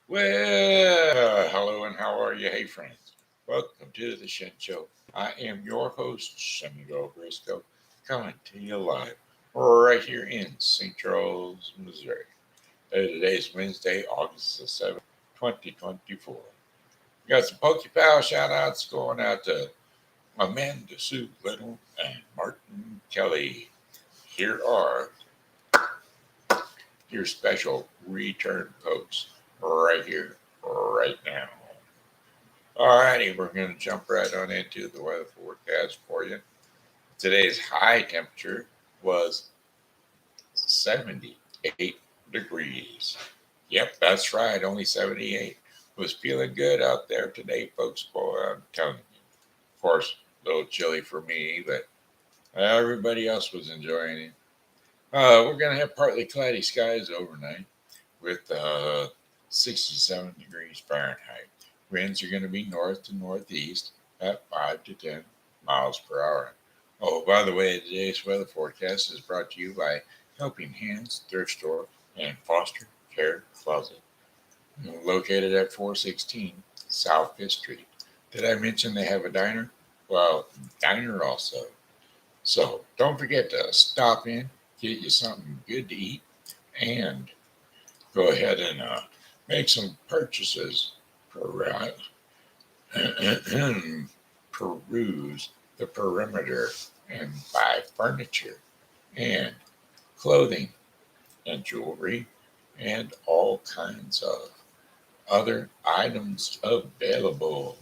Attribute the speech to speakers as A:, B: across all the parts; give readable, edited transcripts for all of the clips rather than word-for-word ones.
A: Well, hello and how are you? Hey, friends. Welcome to the Shen Show. I am your host, Shen Briscoe, coming to you live right here in St. Charles, Missouri. Today's Wednesday, August the 7th, 2024. We got some Pokey Pal shout outs going out to Amanda Sue Little and Martin Kelly. Here are your special return pokes right here, right now. Alrighty, we're going to jump right on into the weather forecast for you. Today's high temperature was 78 degrees. Yep, that's right, only 78. Was feeling good out there today, folks. Boy, I'm telling you. Of course, a little chilly for me, but everybody else was enjoying it. We're going to have partly cloudy skies overnight with 67 degrees Fahrenheit. Winds are going to be north to northeast at 5 to 10 miles per hour. Oh, by the way, today's weather forecast is brought to you by Helping Hands Thrift Store and Foster Care Closet, located at 416 South 5th Street. Did I mention they have a diner? Well, diner also. So don't forget to stop in, get you something good to eat, and go ahead and make some purchases. Per, peruse the perimeter and buy furniture and clothing and jewelry and all kinds of other items available.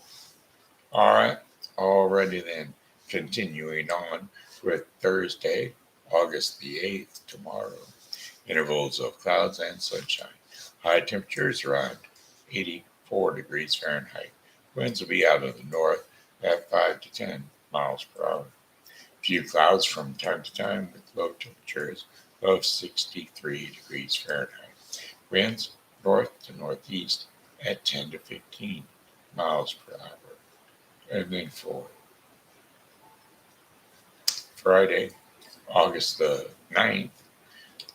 A: All right, already then, continuing on with Thursday, August the 8th, tomorrow. Intervals of clouds and sunshine. High temperatures around 84 degrees Fahrenheit. Winds will be out of the north at 5 to 10 miles per hour. Few clouds from time to time with low temperatures of 63 degrees Fahrenheit. Winds north to northeast at 10 to 15 miles per hour. And then for Friday, August the 9th,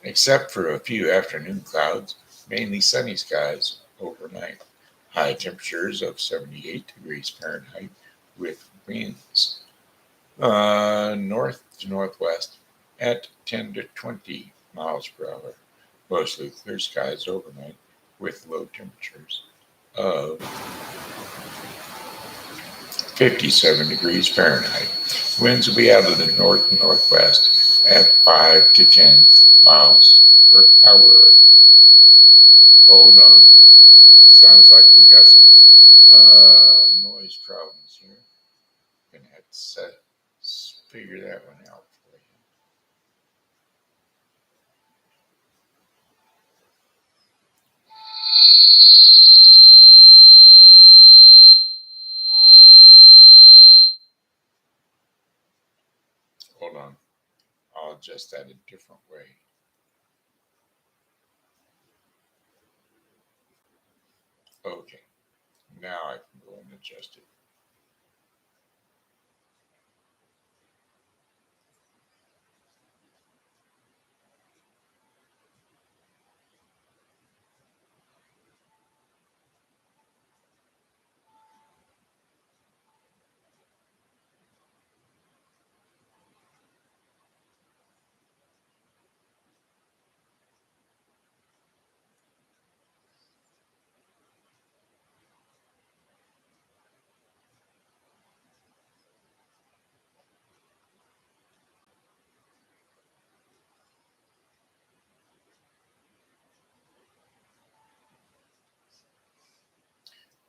A: except for a few afternoon clouds, mainly sunny skies overnight. High temperatures of 78 degrees Fahrenheit with winds north to northwest at 10 to 20 miles per hour. Mostly clear skies overnight with low temperatures of 57 degrees Fahrenheit. Winds will be out of the north and northwest at 5 to 10 miles per hour. Hold on. Sounds like we got some noise problems here. Gonna have to figure that one out for you. Hold on. I'll adjust that a different way. Okay. Now I can go and adjust it.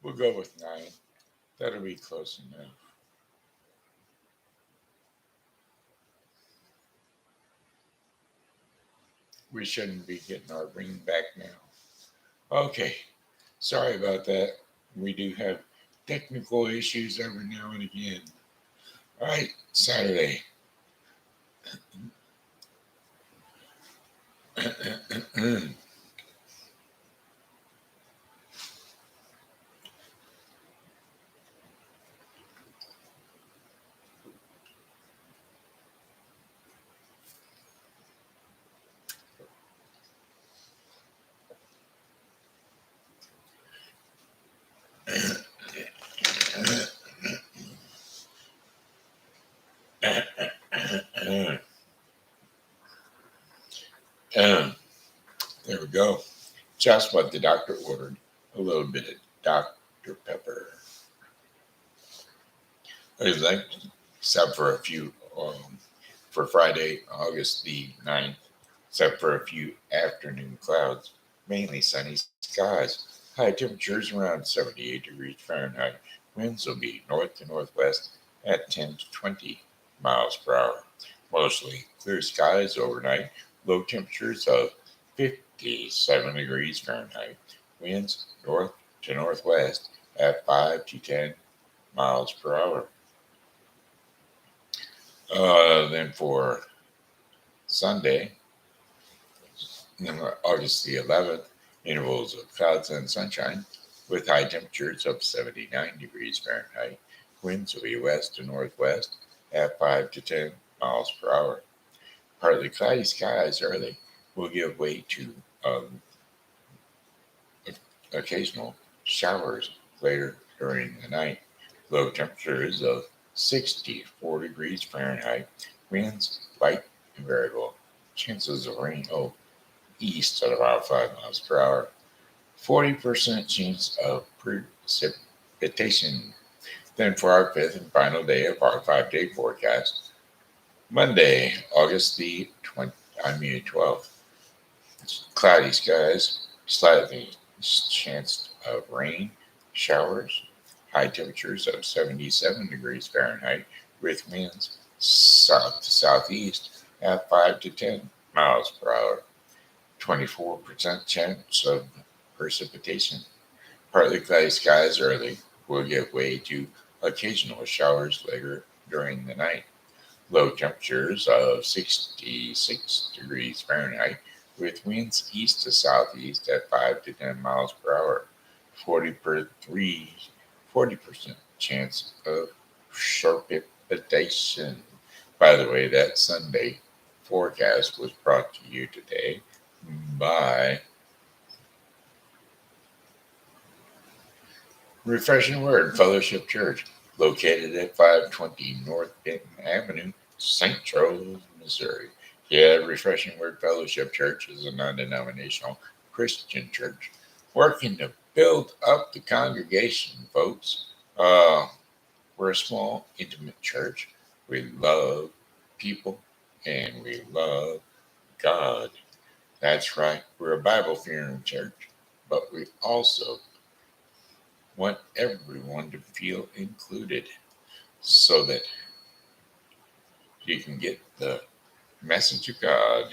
A: We'll go with 9. That'll be close enough. We shouldn't be getting our ring back now. Okay. Sorry about that. We do have technical issues every now and again. All right. Saturday. Just what the doctor ordered. A little bit of Dr. Pepper. Everything except for a few for Friday, August the 9th, except for a few afternoon clouds, mainly sunny skies. High temperatures around 78 degrees Fahrenheit. Winds will be north to northwest at 10 to 20 miles per hour. Mostly clear skies overnight. Low temperatures of 57 degrees Fahrenheit. Winds north to northwest at 5 to 10 miles per hour. Then for Sunday, August the 11th, intervals of clouds and sunshine with high temperatures of 79 degrees Fahrenheit. Winds will be west to northwest at 5 to 10 miles per hour. Partly cloudy skies early will give way to um, occasional showers later during the night. Low temperatures of 64 degrees Fahrenheit. Winds light and variable. Chances of rain east at about 5 miles per hour. 40% chance of precipitation. Then for our fifth and final day of our 5-day forecast, Monday, August the 12th. Cloudy skies, slightly chance of rain, showers, high temperatures of 77 degrees Fahrenheit with winds south to southeast at 5 to 10 miles per hour. 24% chance of precipitation. Partly cloudy skies early will give way to occasional showers later during the night. Low temperatures of 66 degrees Fahrenheit with winds east to southeast at 5 to 10 miles per hour. 40% chance of precipitation. By the way, that Sunday forecast was brought to you today by Refreshing Word Fellowship Church, located at 520 North Benton Avenue, St. Charles, Missouri. Yeah, Refreshing Word Fellowship Church is a non denominational Christian church working to build up the congregation, folks. We're a small, intimate church. We love people and we love God. That's right, we're a Bible fearing church, but we also want everyone to feel included so that you can get the message of God.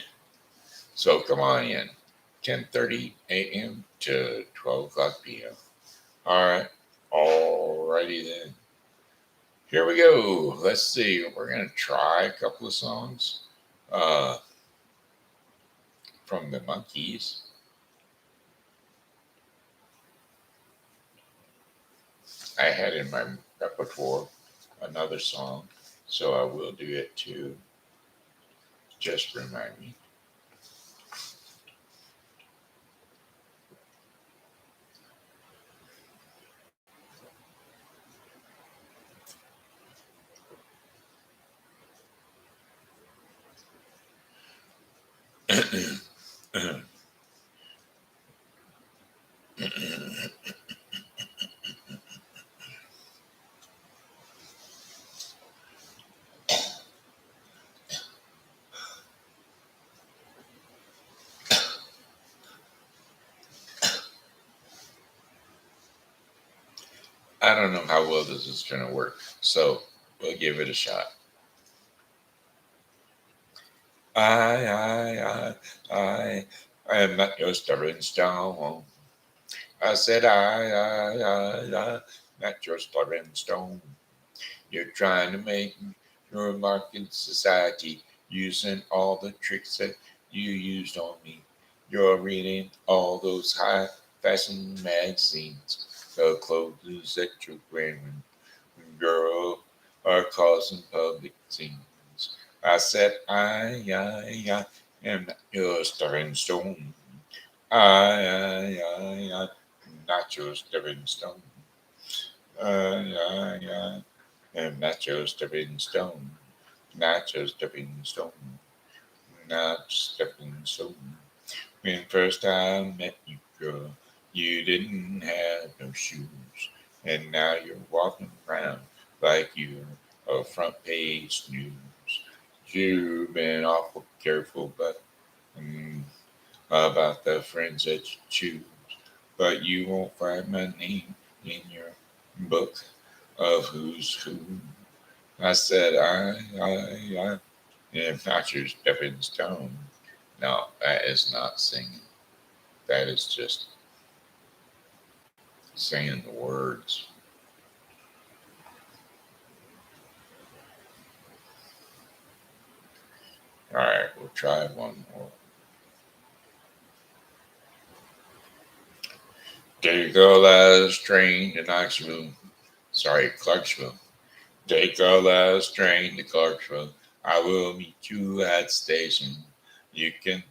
A: So come on in, 10:30 a.m. to 12 o'clock p.m. Alrighty then. Here we go. Let's see. We're going to try a couple of songs uh, from the Monkees. I had in my repertoire another song, so I will do it too. Just remind me. I don't know how well this is going to work, so we'll give it a shot. I am not your stubborn stone. I said, not your stubborn stone. You're trying to make your mark in society using all the tricks that you used on me. You're reading all those high fashion magazines. The clothes that you're wearing, girl, are causing public scenes. I said, I am not your stubborn stone. I, not your stubborn stone. I am not your stepping stone. Not your stepping stone. Not stepping stone. When first I met you, girl. You didn't have no shoes, and now you're walking around like you're a front page news. You've been awful careful, but mm, about the friends that you choose. But you won't find my name in your book of who's who. I said, I. If not your stepping stone. No, that is not singing. That is just saying the words. All right, we'll try one more. Take a last train to Knoxville. Sorry, Clarksville. Take a last train to Clarksville. I will meet you at station. You can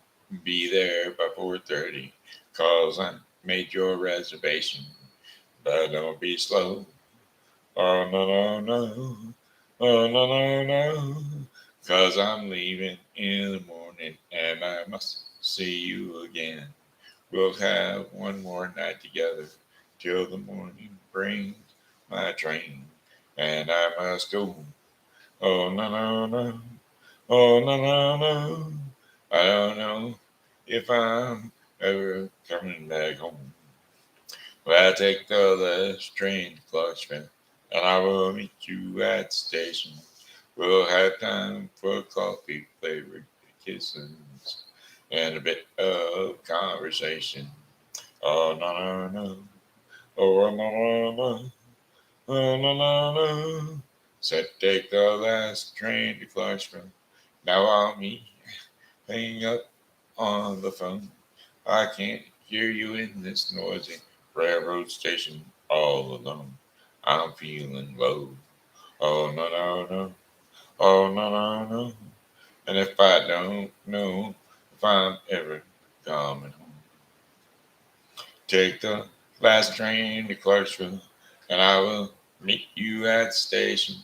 A: be there by 4:30, 'cause I made your reservation. But don't be slow. Oh, no, no, no. Oh, no, no, no. 'Cause I'm leaving in the morning and I must see you again. We'll have one more night together till the morning brings my train. And I must go. Oh, no, no, no. Oh, no, no, no. I don't know if I'm ever coming back home. Well, I take the last train to Clarksville, and I will meet you at the station. We'll have time for coffee flavored kisses and a bit of conversation. Oh, no, no, no. Oh, no, no, no. Oh, no, no, no. Said take the last train to Clarksville. Now I'll meet. Hang up on the phone. I can't hear you in this noisy railroad station all alone. I'm feeling low. Oh, no, no, no. Oh, no, no, no. And if I don't know if I'm ever coming home, take the last train to Clarksville, and I will meet you at the station.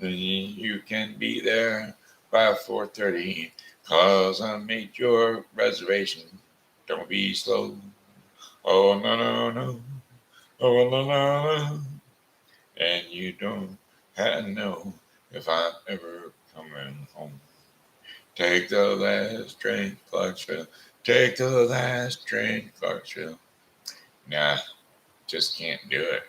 A: Then you can be there by 4:30, 'cause I made your reservation. Don't be slow. Oh, no, no, no. Oh, no, no, no. And you don't have to know if I'm ever coming home. Take the last train to Clarksville. Take the last train to Clarksville. Nah, just can't do it.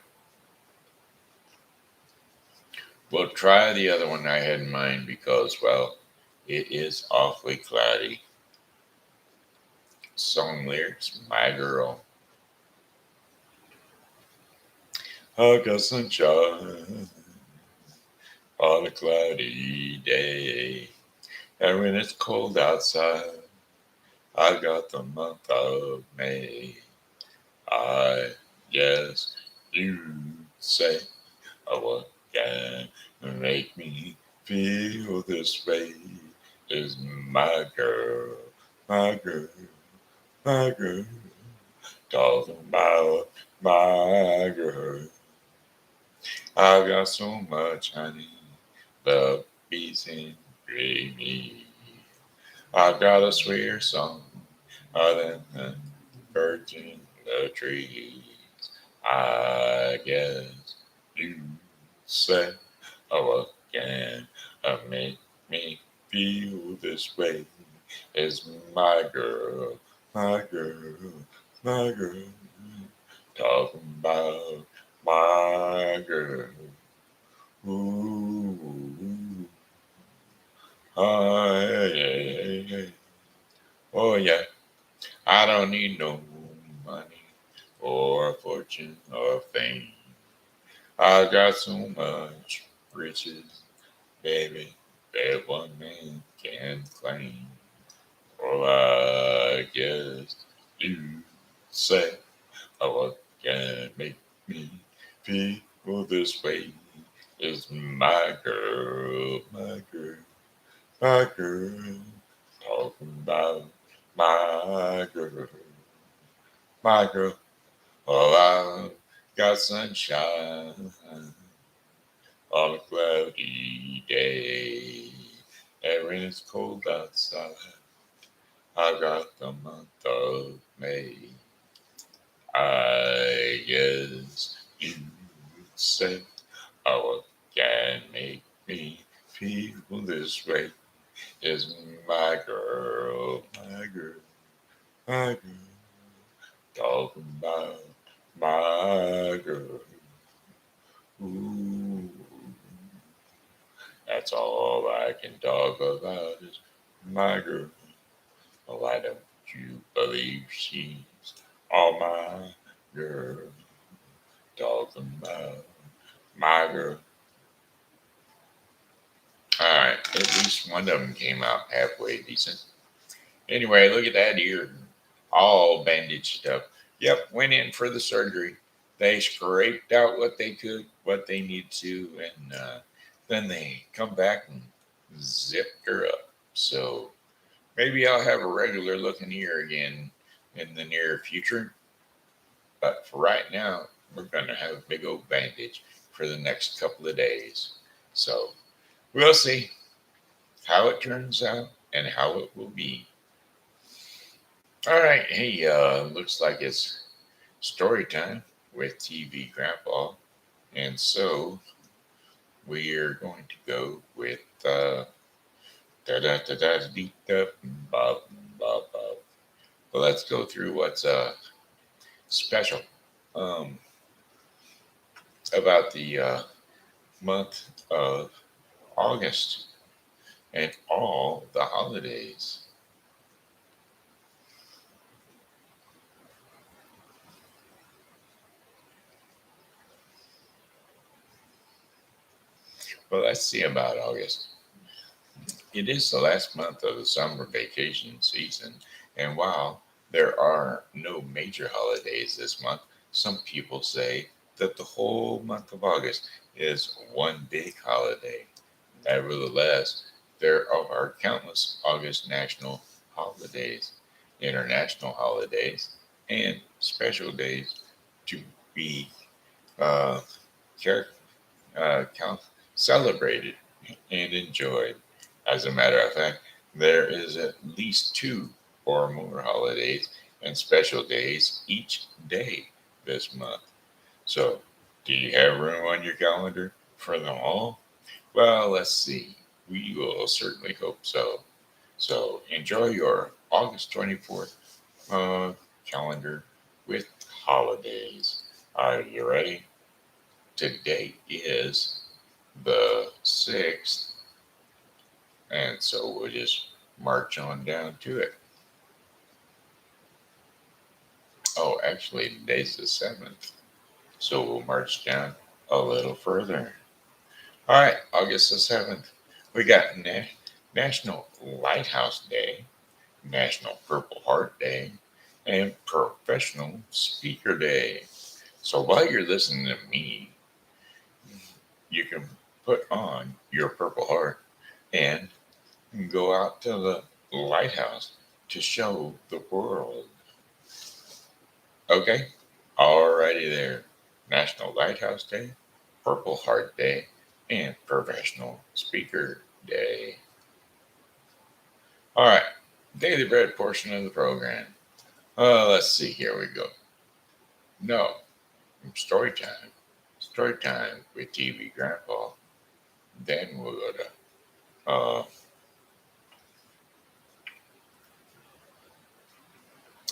A: We'll try the other one I had in mind because, well, it is awfully cloudy. Song lyrics, my girl. I got sunshine on a cloudy day. And when it's cold outside, I got the month of May. I guess you say, oh, what can make me feel this way is my girl, my girl, my girl. Talking about my girl. I got so much honey, the bees in me. I got a sweeter song other than birds in the trees. I guess you said, oh, what can make me feel this way? Is my girl, my girl, my girl. Talking about my girl. Ooh, hey, hey, hey. Oh, yeah. I don't need no money or fortune or fame. I got so much riches, baby, that one man can claim. Oh, I guess you say, oh, what can make me feel this way is my girl, my girl, my girl. Talking about my girl, my girl. Oh, I got sunshine on a cloudy day. And when it's cold outside, I got the month of May. I guess you would say, oh, what can make me feel this way is my girl, my girl, my girl. Talking about my girl. Ooh, that's all I can talk about is my girl. Why don't you believe she's all my girl? Talking about my girl. Alright, at least one of them came out halfway decent. Anyway, look at that ear. All bandaged up. Yep, went in for the surgery. They scraped out what they could, what they need to, and then they come back and zipped her up. So maybe I'll have a regular looking ear again in the near future. But for right now, we're going to have a big old bandage for the next couple of days. So we'll see how it turns out and how it will be. All right. Hey, looks like it's story time with TV Grandpa. And so we are going to go with da da da da dee da ba ba ba. Well, let's go through what's special um, about the month of August and all the holidays. Well, let's see about August. It is the last month of the summer vacation season, and while there are no major holidays this month, some people say that the whole month of August is one big holiday. Nevertheless, there are countless August national holidays, international holidays, and special days to be uh, care, count, celebrated and enjoyed. As a matter of fact, there is at least two or more holidays and special days each day this month. So, do you have room on your calendar for them all? Well, let's see. We will certainly hope so. So, enjoy your August 24th calendar with holidays. Are you ready? Today is the 6th, and so we'll just march on down to it. Oh, actually, today's the 7th, so we'll march down a little further. All right, August the 7th, we got National Lighthouse Day, National Purple Heart Day, and Professional Speaker Day. So while you're listening to me, you can put on your Purple Heart and go out to the lighthouse to show the world. Okay? Alrighty there. National Lighthouse Day, Purple Heart Day, and Professional Speaker Day. Alright, daily bread portion of the program. Let's see, here we go. No, story time. Story time with TV Grandpa. Then we'll go to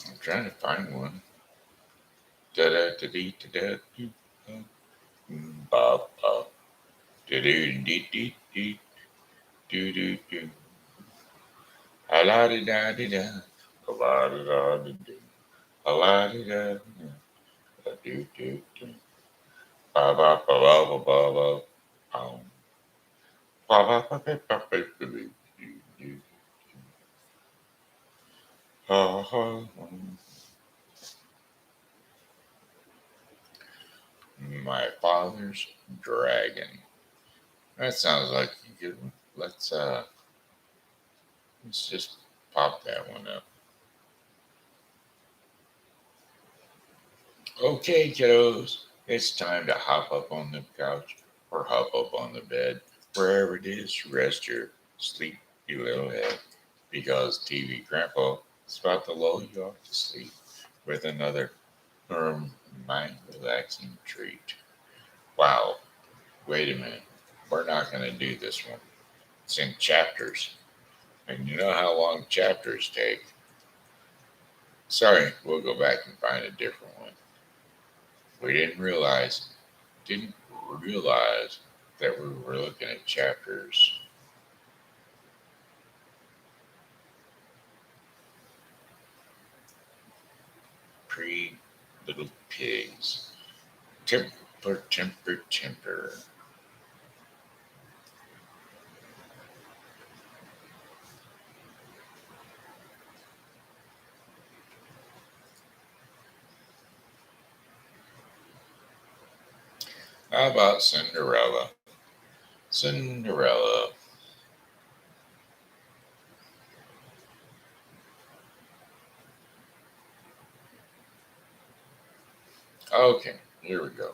A: I'm trying to find one. Da da da dee da da doo ba ba da doo dee dee dee doo doo doo a la di da di da a la di da di do a la di da da doo doo doo ba ba ba ba ba ba ba ba ba ba ba ba ba ba doo ha ha. My father's dragon. That sounds like a good one. Let's just pop that one up. Okay, kiddos, it's time to hop up on the couch or hop up on the bed, wherever it is to rest your sleepy little head, because TV Grandpa is about to lull you off to sleep with another or mind relaxing treat. Wow, wait a minute. We're not going to do this one. It's in chapters. And you know how long chapters take. Sorry, we'll go back and find a different one. We didn't realize that we were looking at chapters. Pre Little Pigs. Temper, temper, temper. How about Cinderella? Cinderella. Okay, here we go.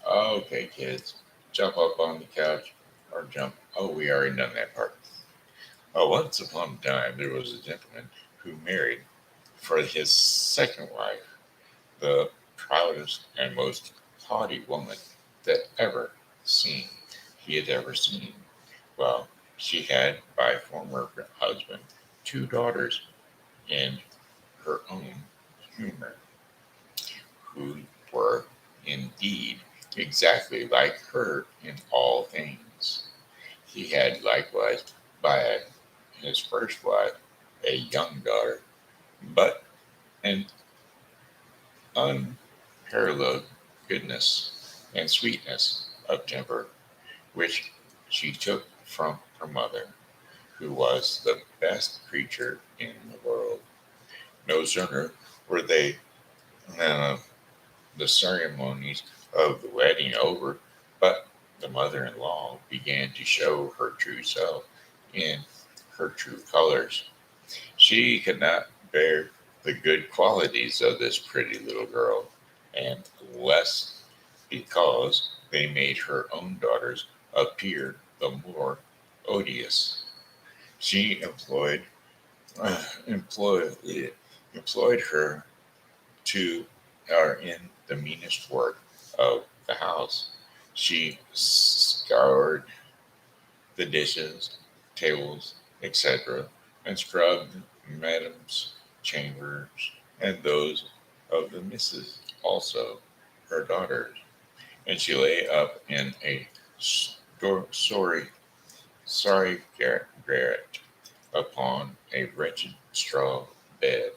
A: Okay, kids. Jump up on the couch or jump. Oh, we already done that part. Oh, once upon a time, there was a gentleman who married for his second wife the proudest and most haughty woman that ever seen he had ever seen. Well, she had by former husband 2 daughters in her own humor, who were indeed exactly like her in all things. He had likewise by his first wife a young daughter, but an unparalleled goodness and sweetness of temper, which she took from her mother, who was the best creature in the world. No sooner were they uh, the ceremonies of the wedding over, but the mother-in-law began to show her true self in her true colors. She could not bear the good qualities of this pretty little girl, and less because they made her own daughters appear the more odious. She employed employed her to are in the meanest work of the house. She scoured the dishes, tables, etc., and scrubbed madam's chambers and those of the misses also, her daughters. And she lay up in a sorry garret upon a wretched straw bed,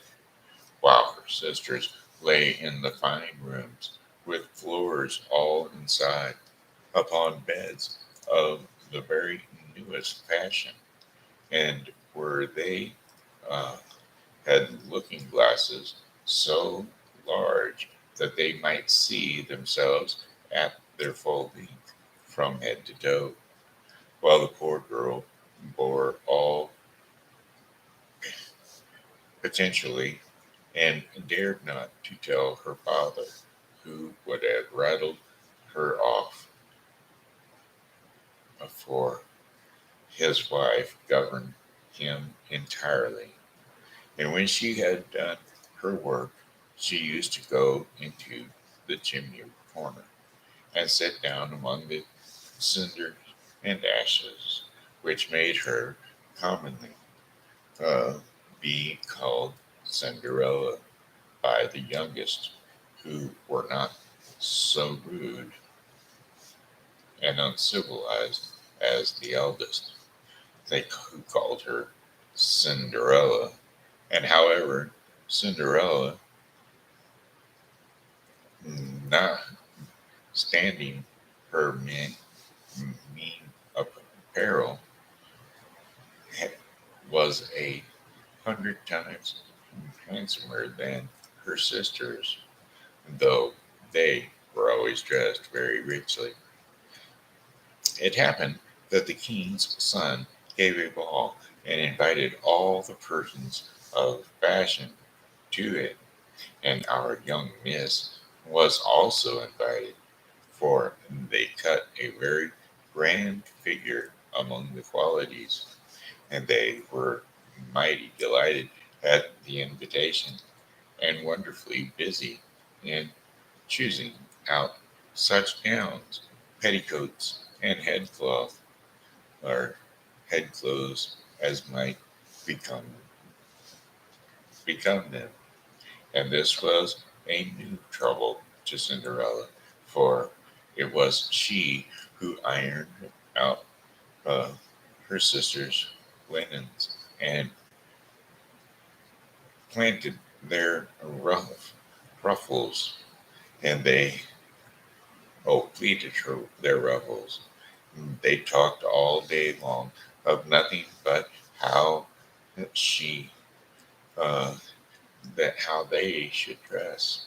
A: while her sisters lay in the fine rooms with floors all inside, upon beds of the very newest fashion, and where they uh, had looking glasses so large that they might see themselves at their full length from head to toe, while the poor girl bore all potentially and dared not to tell her father, who would have rattled her off, for his wife governed him entirely. And when she had done her work, she used to go into the chimney corner and sit down among the cinders and ashes, which made her commonly uh, be called Cinderella by the youngest, who were not so rude and uncivilized as the eldest. They who called her Cinderella, and however, Cinderella, not standing her mean apparel, was 100 times handsomer than her sisters, though they were always dressed very richly. It happened that the king's son gave a ball and invited all the persons of fashion to it, and our young miss was also invited, for they cut a very grand figure among the qualities, and they were mighty delighted at the invitation and wonderfully busy in choosing out such gowns, petticoats, and headcloth, or head clothes as might become become them. And this was a new trouble to Cinderella, for it was she who ironed out uh, her sister's linens and planted their ruffles, and they pleated their ruffles. They talked all day long of nothing but how she uh, how they should dress.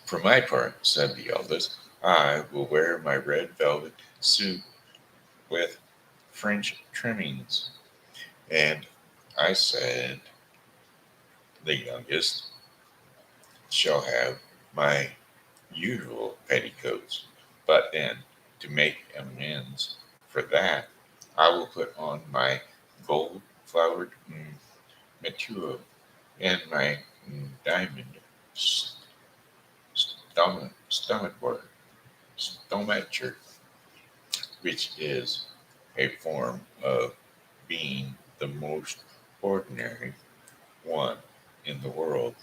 A: For my part, said the eldest, I will wear my red velvet suit with French trimmings. And I said, the youngest shall have my usual petticoats. But then, to make amends for that, I will put on my gold flowered mature and my diamond stomacher, which is a form of being the most ordinary one in the world.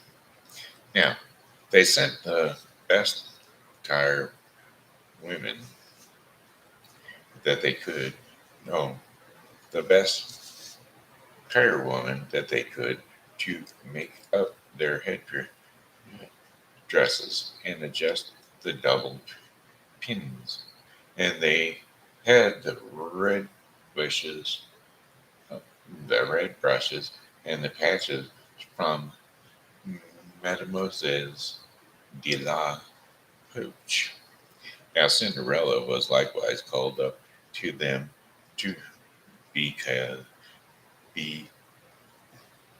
A: Now, they sent the best tire women that they could, no, the best tire woman that they could to make up their dresses and adjust the double pins. And they had red bushes, uh, the red brushes, and the patches from Mademoiselle's de la Pooch. Now, Cinderella was likewise called up to them to be, be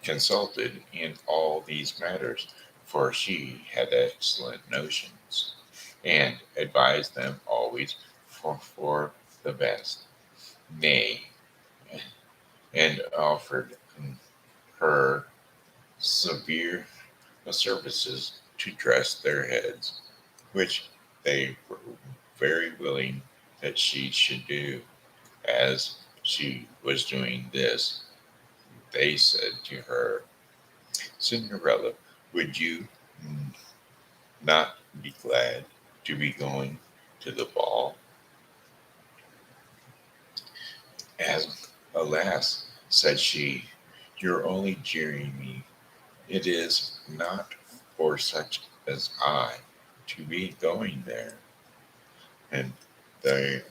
A: consulted in all these matters, for she had excellent notions, and advised them always for the best. Nay, and offered her severe services to dress their heads, which they were very willing that she should do. As she was doing this, they said to her, Cinderella, would you not be glad to be going to the ball? As alas, said she, you're only jeering me. It is not for such as I to be going there. And they,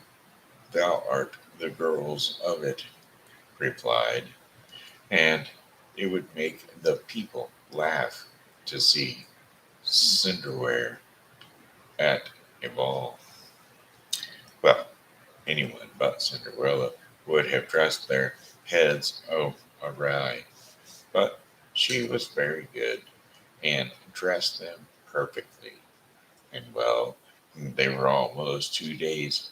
A: thou art the girls of it, replied, and it would make the people laugh to see Cinderwear at a ball. Well, anyone but Cinderella would have dressed their heads awry, but she was very good and dressed them perfectly. And well, they were almost 2 days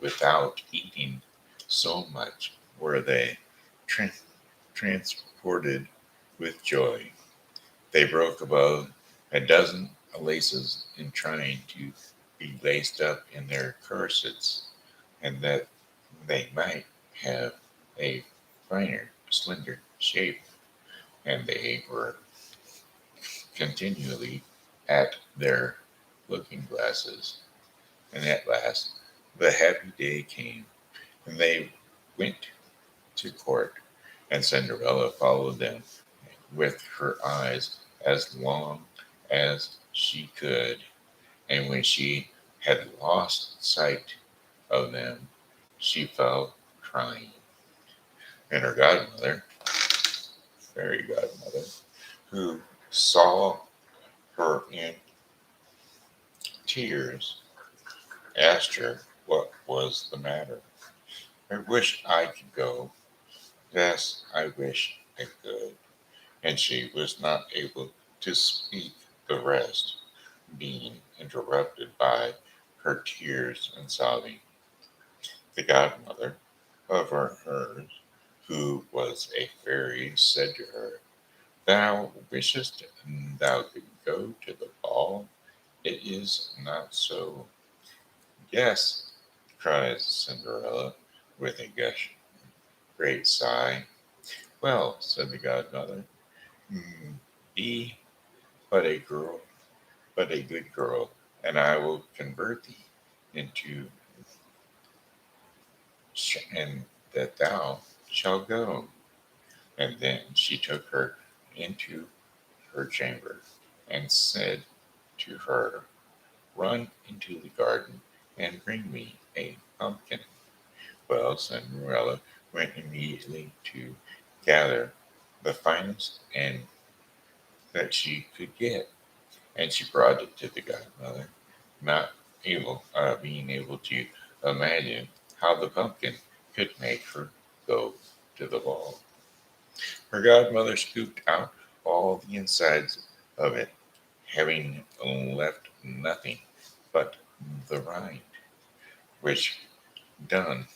A: without eating, so much were they tra- transported with joy. They broke about a dozen laces in trying to be laced up in their corsets, and that they might have a finer, slender shape. And they were continually at their looking glasses. And at last, the happy day came, and they went to court, and Cinderella followed them with her eyes as long as she could. And when she had lost sight of them, she fell crying. And her godmother, fairy godmother, who saw her in tears, asked her what was the matter. I wish I could go. Yes, I wish I could. And she was not able to speak the rest, being interrupted by her tears and sobbing. The godmother of hers, who was a fairy, said to her, "Thou wishest thou could go to the ball? It is not so." "Yes," cries Cinderella, with a great sigh. "Well," said the godmother, "mm, be but a girl, but a good girl, and I will convert thee into and that thou shalt go." And then she took her into her chamber and said to her, "Run into the garden and bring me a pumpkin." Well, Cinderella went immediately to gather the finest and that she could get, and she brought it to the godmother, not being able to imagine how the pumpkin could make her go to the ball. Her godmother scooped out all the insides of it, having left nothing but the rind, which done,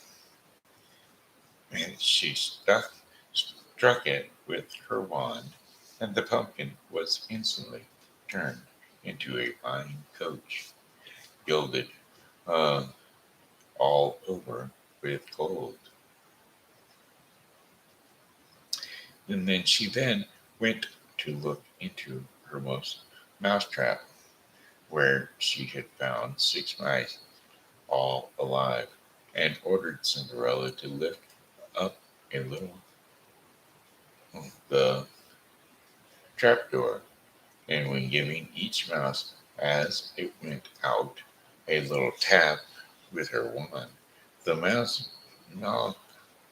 A: and she struck it with her wand, and the pumpkin was instantly turned into a fine coach, gilded uh, all over with gold. And then she went to look into her most mousetrap, where she had found 6 mice, all alive, and ordered Cinderella to lift up a little the trapdoor, and when giving each mouse as it went out a little tap with her wand, the mouse,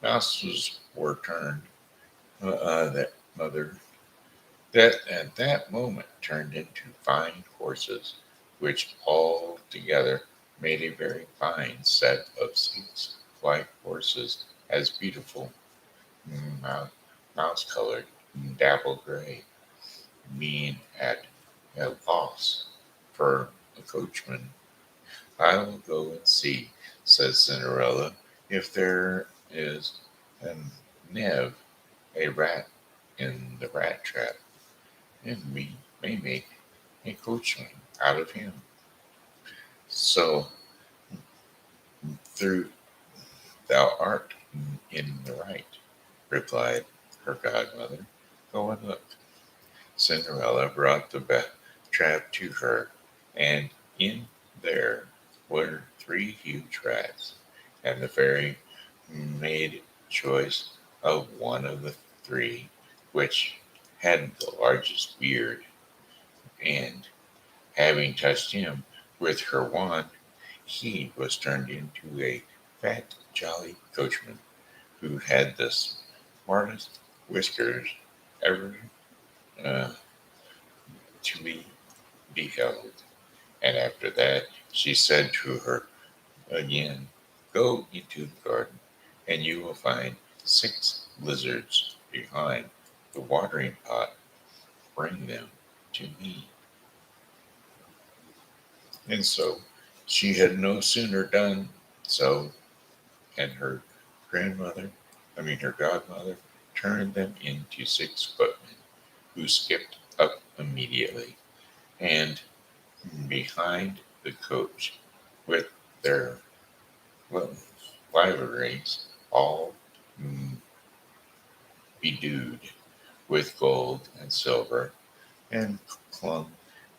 A: mouses were turned that mother that at that moment turned into fine horses, which all together made a very fine set of 6 white horses, as beautiful, mou- mouse-colored, dapple gray, being at a loss for a coachman. "I will go and see," says Cinderella, "if there is a Nev, a rat, in the rat trap, and we may make a coachman out of him." "So through thou art in the right," replied her godmother. "Go and look." Cinderella brought the trap to her, and in there were 3 huge rats, and the fairy made choice of one of the 3, which had the largest beard, and having touched him with her wand, he was turned into a fat, jolly coachman who had the smartest whiskers ever uh, to be beheld. And after that, she said to her again, "Go into the garden, and you will find 6 lizards behind the watering pot. Bring them to me." And so she had no sooner done so, and her godmother, turned them into 6 footmen, who skipped up immediately, and behind the coach, with their liveries all mm, bedewed with gold and silver, and clung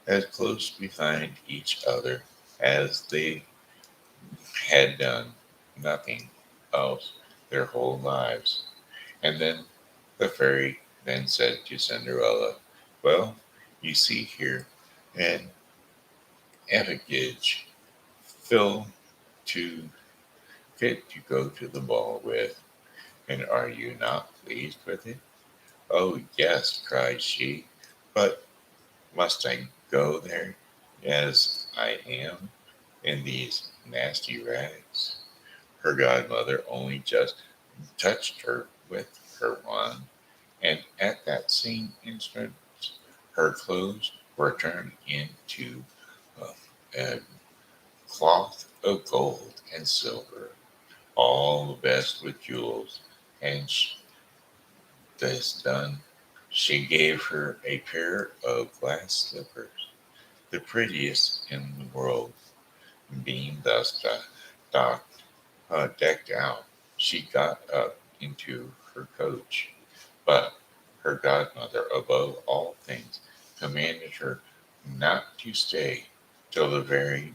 A: as close behind each other as they had done nothing else their whole lives. And then the fairy then said to Cinderella, "Well, you see here an effigy fill to fit to go to the ball with, and are you not pleased with it?" "Oh, yes," cried she, "but must I go there as I am in these nasty rags?" Her godmother only just touched her with her wand, and at that same instant her clothes were turned into a cloth of gold and silver, all the best with jewels, and this done, she gave her a pair of glass slippers, the prettiest in the world. Being thus decked out, she got up into her coach, but her godmother, above all things, commanded her not to stay till the very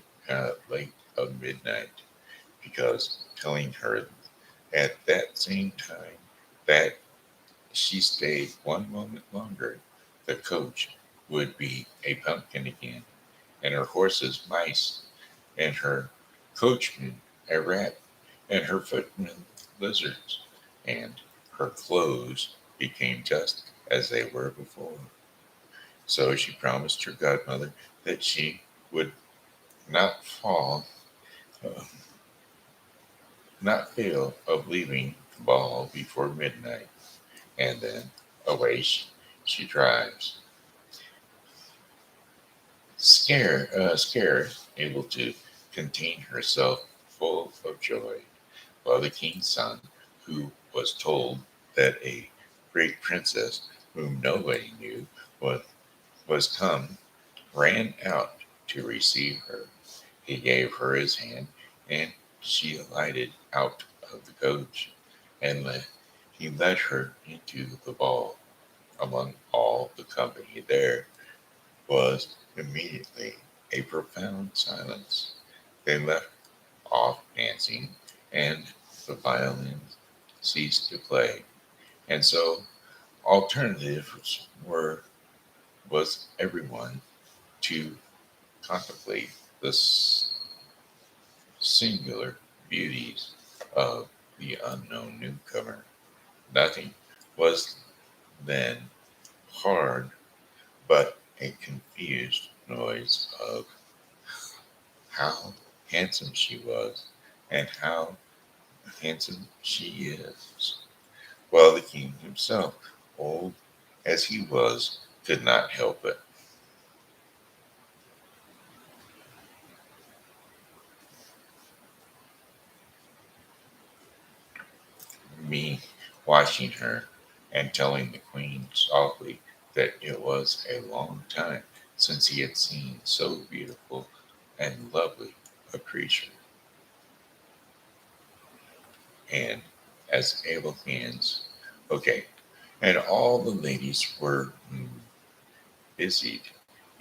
A: late of midnight, because telling her at that same time that she stayed one moment longer, the coach would be a pumpkin again, and her horses mice, and her coachman a rat, and her footmen lizards, and her clothes became just as they were before. So she promised her godmother that she would not fall, uh, not fail of leaving the ball before midnight, and then away she drives, scared, able to contain herself, full of joy. While the king's son, who was told that a great princess whom nobody knew was, was come, ran out to receive her. He gave her his hand, and she alighted out of the coach, and he led her into the ball. Among all the company there was immediately a profound silence. They left off dancing, and the violins ceased to play. And so alternatives were was everyone to contemplate the singular beauties of the unknown newcomer. Nothing was then hard but a confused noise of how handsome she was and how handsome she is. While the king himself, old as he was, could not help it. Me watching her and telling the queen softly that it was a long time since he had seen so beautiful and lovely a creature, and as able hands. Okay, and all the ladies were busied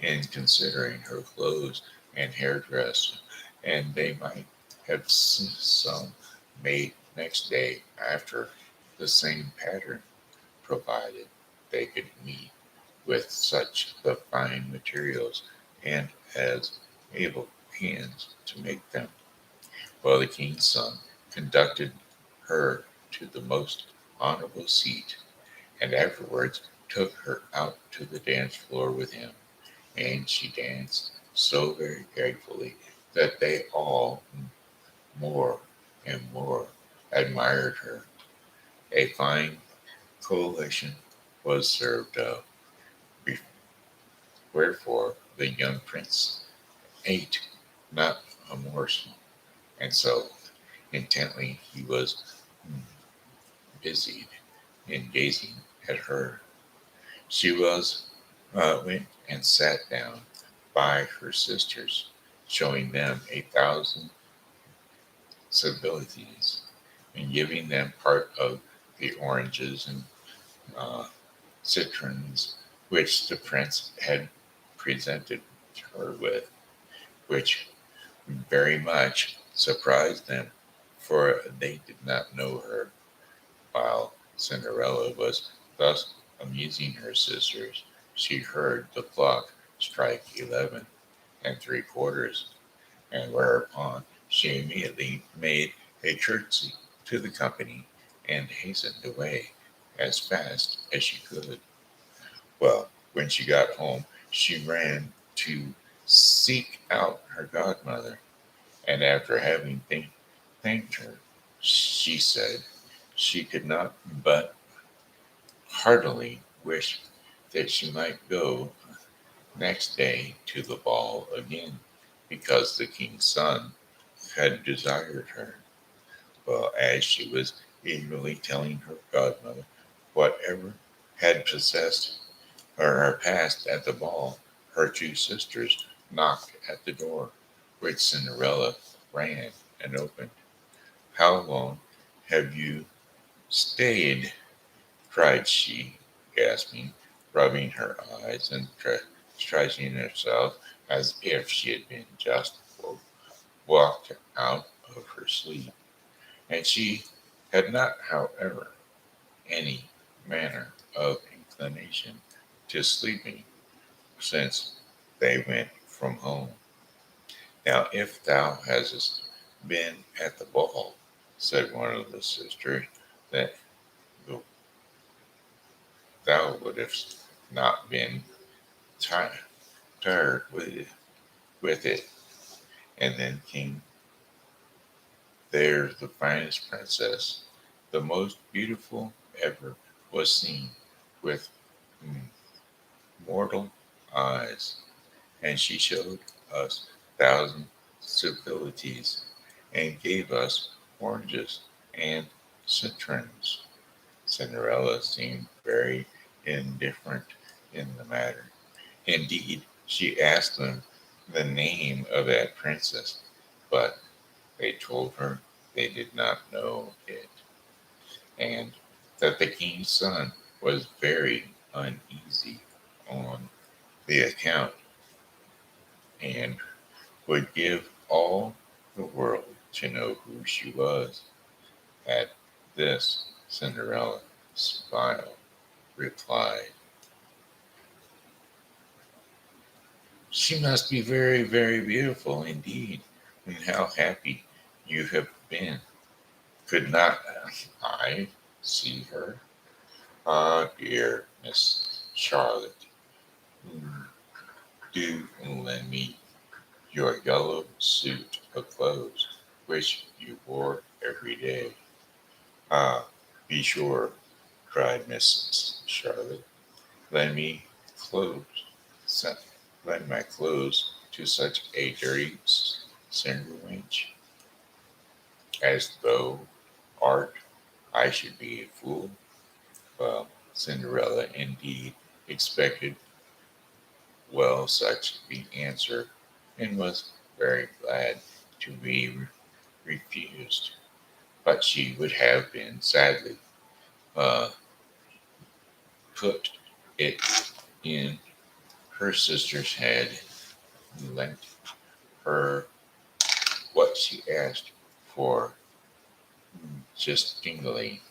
A: in considering her clothes and hairdress, and they might have some made next day after the same pattern, provided they could meet with such the fine materials and as able hands to make them. While the king's son conducted her to the most honorable seat, and afterwards took her out to the dance floor with him, and she danced so very gratefully that they all more and more admired her. A fine collation was served up, wherefore the young prince ate not a morsel, and so intently he was busied in gazing at her. She went and sat down by her sisters, showing them a thousand civilities and giving them part of the oranges and uh, citrons which the prince had presented her with, which very much surprised them, for they did not know her. While Cinderella was thus amusing her sisters, she heard the clock strike 11 3/4, and whereupon she immediately made a curtsy to the company and hastened away as fast as she could. Well, when she got home, she ran to seek out her godmother, and after having thanked her, she said she could not but heartily wish that she might go next day to the ball again, because the king's son had desired her. Well, as she was eagerly telling her godmother whatever had possessed or passed at the ball, her two sisters knocked at the door, which Cinderella ran and opened. "How long have you stayed?" cried she, gasping, rubbing her eyes and stretching herself as if she had been just walked out of her sleep. And she had not, however, any manner of inclination to sleeping since they went from home. "Now, if thou hadst been at the ball," said one of the sisters, "that thou wouldst not been tired with it." And then came there the finest princess, the most beautiful ever was seen, with mortal eyes, and she showed us thousand civilities, and gave us oranges and citrons. Cinderella seemed very indifferent in the matter. Indeed, she asked them the name of that princess, but they told her they did not know it, and that the king's son was very uneasy on the account, and would give all the world to know who she was. At this, Cinderella smiled, replied, "She must be very, very beautiful indeed, and how happy you have been. Could not I see her? Ah, dear Miss Charlotte, do lend me your yellow suit of clothes, which you wore every day." "Ah, be sure," cried Miss Charlotte. "Lend me clothes, se- lend my clothes to such a dirty cinder wench, as thou art. I should be a fool." Well, Cinderella indeed expected well such the answer, and was very glad to be refused. But she would have been sadly uh, put it in her sister's head, and lent her what she asked for just jingling.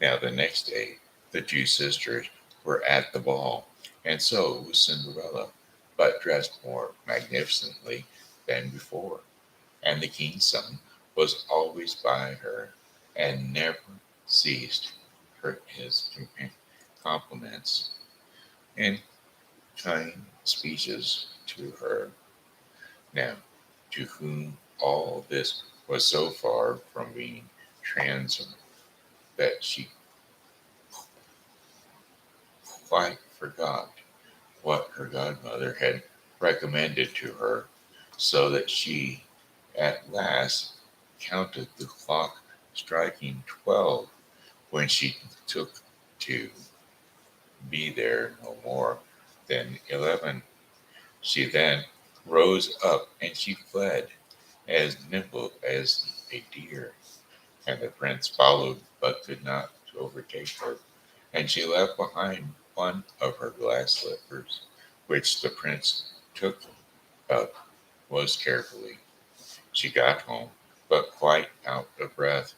A: Now the next day, the two sisters were at the ball, and so was Cinderella, but dressed more magnificently than before. And the king's son was always by her, and never ceased his compliments and kind speeches to her. Now, to whom all this was so far from being transient that she quite forgot what her godmother had recommended to her, so that she at last counted the clock striking 12 when she took to be there no more than 11. She then rose up and she fled, as nimble as a deer, and the prince followed but could not overtake her. And she left behind one of her glass slippers, which the prince took up most carefully. She got home, but quite out of breath,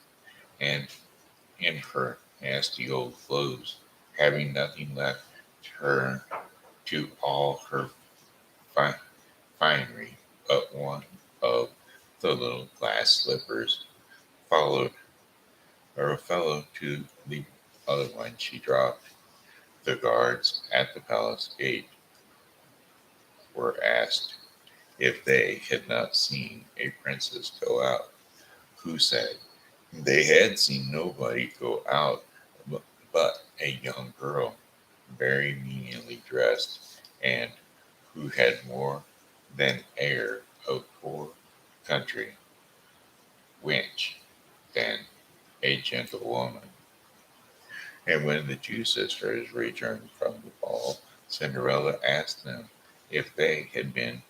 A: and in her nasty old clothes, having nothing left her to all her fi- finery but one of the little glass slippers, followed or fellow to the other one she dropped. The guards at the palace gate were asked if they had not seen a princess go out, who said they had seen nobody go out but a young girl, very meanly dressed, and who had more than air of poor country wench. than a gentle woman. And when the two sisters returned from the ball, Cinderella asked them if they had been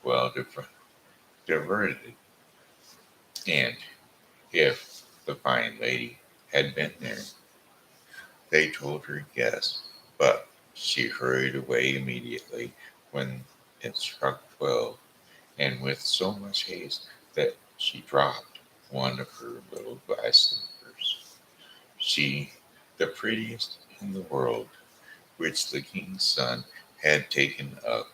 A: well diverted, and if the fine lady had been there. They told her yes, but she hurried away immediately when it struck 12, and with so much haste that she dropped one of her little glass slippers. She, the prettiest in the world, which the king's son had taken up,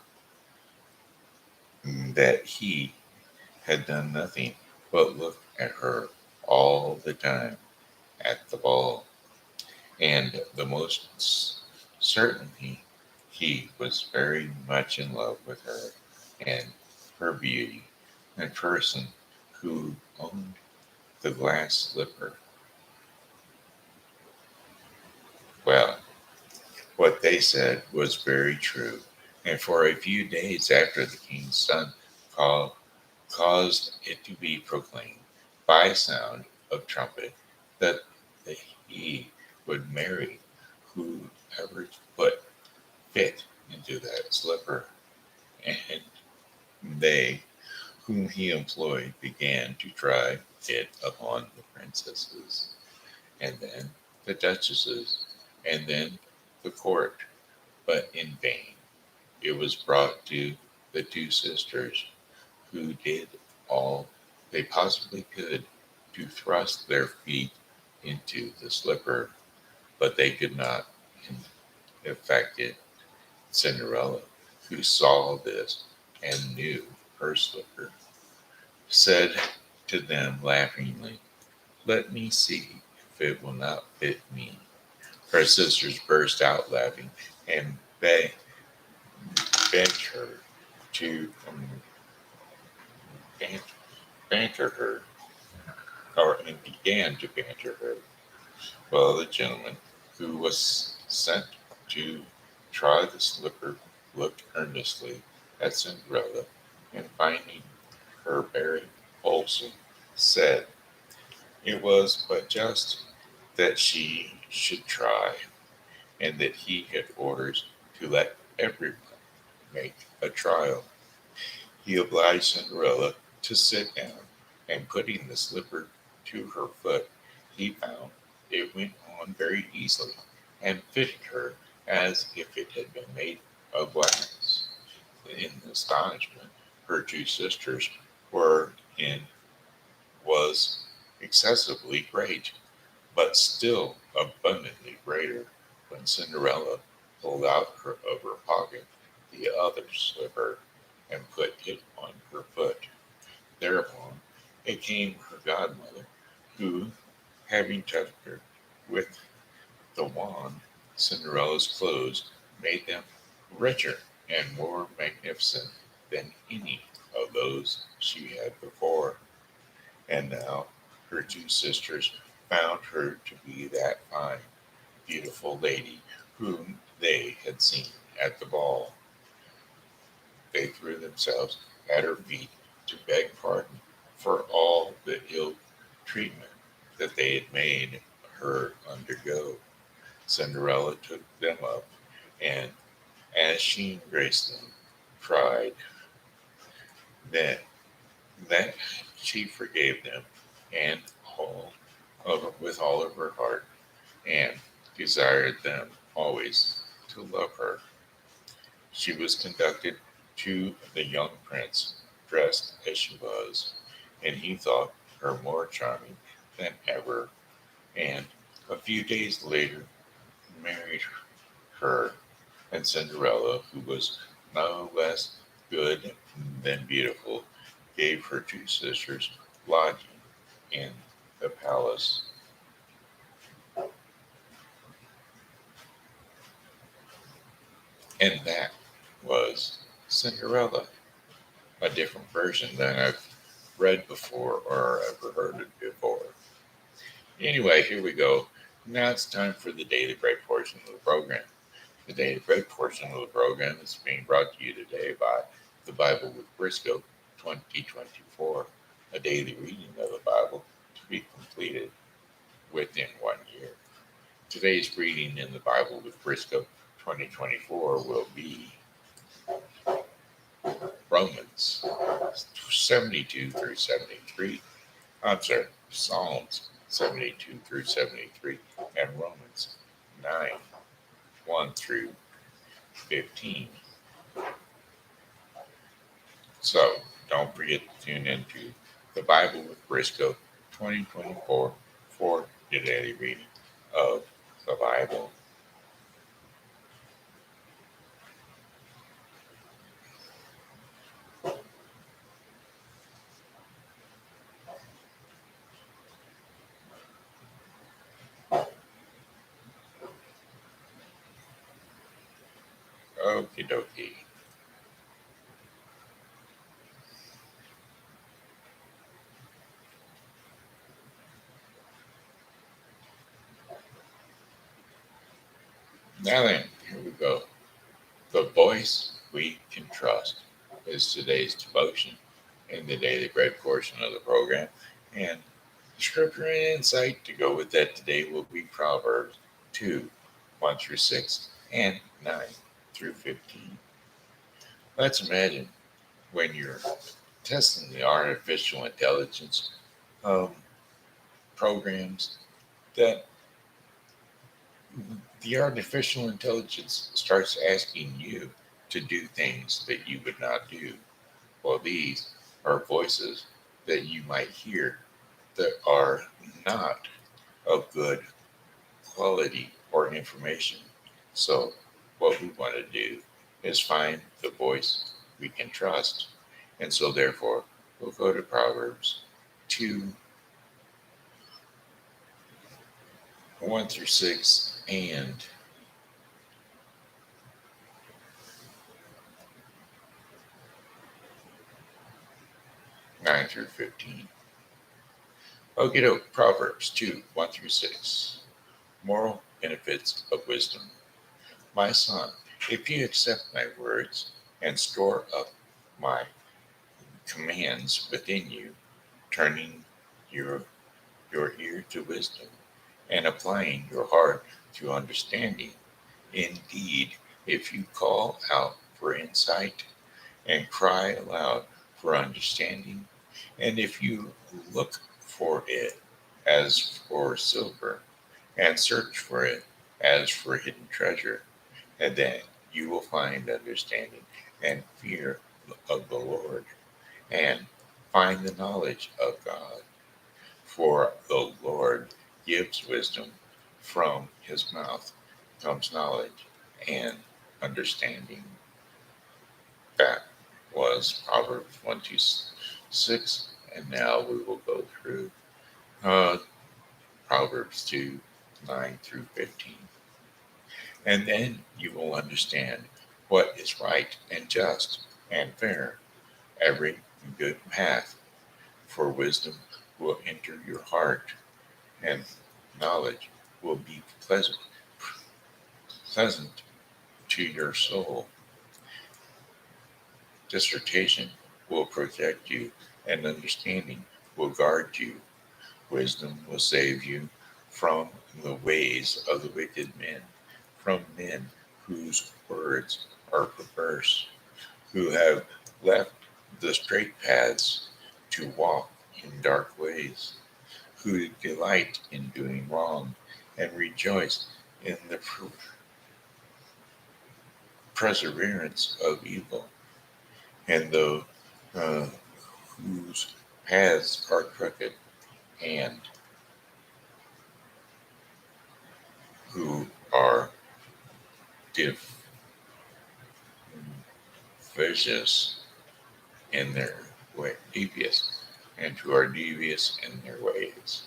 A: that he had done nothing but look at her all the time at the ball, and the most certainly he was very much in love with her and her beauty and person who owned the glass slipper. Well, what they said was very true, and for a few days after the king's son called, caused it to be proclaimed by sound of trumpet that he would marry whoever put fit into that slipper, and they whom he employed began to try it upon the princesses, and then the duchesses, and then the court, but in vain. It was brought to the two sisters, who did all they possibly could to thrust their feet into the slipper, but they could not effect it. Cinderella, who saw this and knew her slipper, said to them laughingly, "Let me see if it will not fit me." Her sisters burst out laughing and begged her to ban- banter her, or and began to banter her. Well, the gentleman who was sent to try the slipper looked earnestly at Cinderella, and finding her very wholesome, said it was but just that she should try, and that he had orders to let everyone make a trial. He obliged Cinderella to sit down, and putting the slipper to her foot, he found it went on very easily, and fitted her as if it had been made of glass. In astonishment, her two sisters were in was excessively great, but still abundantly greater when Cinderella pulled out of her pocket the other slipper and put it on her foot. Thereupon it came her godmother, who, having touched her with the wand, Cinderella's clothes made them richer and more magnificent than any of those she had before. And now her two sisters found her to be that fine, beautiful lady whom they had seen at the ball. They threw themselves at her feet to beg pardon for all the ill treatment that they had made her undergo. Cinderella took them up, and as she embraced them, cried that, that she forgave them, and with all of her heart, and desired them always to love her. She was conducted to the young prince, dressed as she was, and he thought her more charming than ever, and a few days later married her. And Cinderella, who was no less good than beautiful, gave her two sisters lodging in the palace. And that was Cinderella, a different version than I've read before or ever heard it before. Anyway, here we go. Now it's time for the Daily Break portion of the program. The Daily Break portion of the program is being brought to you today by the Bible with Briscoe 2024, a daily reading of the Bible to be completed within 1 year. Today's reading in the Bible with Briscoe 2024 will be Romans 72 through 73. I'm sorry, Psalms 72 through 73 and Romans 9 1 through 15. So don't forget to tune into the Bible with Briscoe 2024 for your daily reading of the Bible. Okie dokie. Now then, here we go. The voice we can trust is today's devotion in the daily bread portion of the program. And the scripture and insight to go with that today will be Proverbs 2 1 through 6 and 9 through 15. Let's imagine when you're testing the artificial intelligence programs that the artificial intelligence starts asking you to do things that you would not do. Well, these are voices that you might hear that are not of good quality or information. So, what we want to do is find the voice we can trust. And so, therefore, we'll go to Proverbs 2 1 through 6 and 9 through 15. Okay, Proverbs 2 1 through 6. Moral benefits of wisdom. My son, if you accept my words and store up my commands within you, turning your ear to wisdom and applying your heart to understanding. Indeed, if you call out for insight and cry aloud for understanding, and if you look for it as for silver and search for it as for hidden treasure, and then you will find understanding and fear of the Lord and find the knowledge of God. For the Lord gives wisdom, from his mouth comes knowledge and understanding. That was Proverbs 1 to 6, and now we will go through Proverbs 2 9 through 15. And then you will understand what is right and just and fair, every good path. For wisdom will enter your heart, and knowledge will be pleasant to your soul. Dissertation will protect you, and understanding will guard you. Wisdom will save you from the ways of the wicked men, from men whose words are perverse, who have left the straight paths to walk in dark ways, who delight in doing wrong and rejoice in the perseverance of evil, and those whose paths are crooked, and who are vicious in their way, devious, and who are devious in their ways.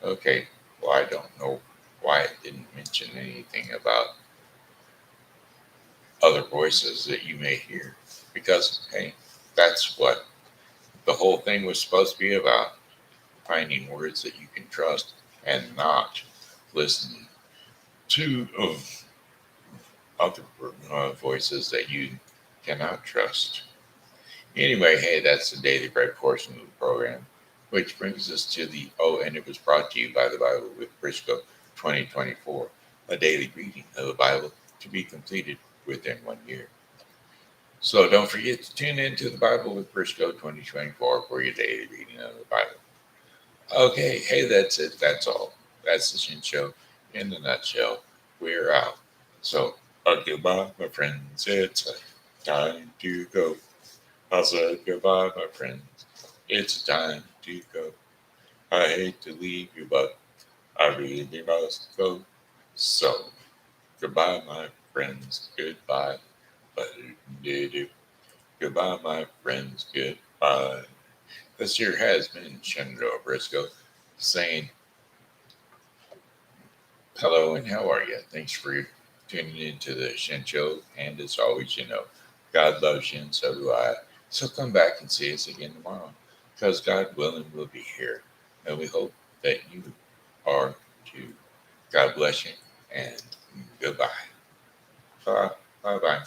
A: Okay, well, I don't know why it didn't mention anything about other voices that you may hear, because, hey, that's what the whole thing was supposed to be about, finding words that you can trust and not listening to other voices that you cannot trust. Anyway, hey, that's the daily bread portion of the program. Which brings us to and it was brought to you by the Bible with Briscoe 2024, a daily reading of the Bible to be completed within 1 year. So don't forget to tune in to the Bible with Briscoe 2024 for your daily reading of the Bible. Okay, hey, that's it. That's all. That's the Shen Show in a nutshell. We're out. So, goodbye, my friends. It's time to go. I said goodbye, my friends. It's time to go. I hate to leave you, but I really must go. So, goodbye, my friends. Goodbye. But goodbye, my friends. Goodbye. This year has been Shenandoah Briscoe saying hello and how are you? Thanks for tuning into the Shen Show. And as always, God loves you and so do I. So come back and see us again tomorrow because God willing, we'll be here. And we hope that you are too. God bless you and goodbye. Bye bye.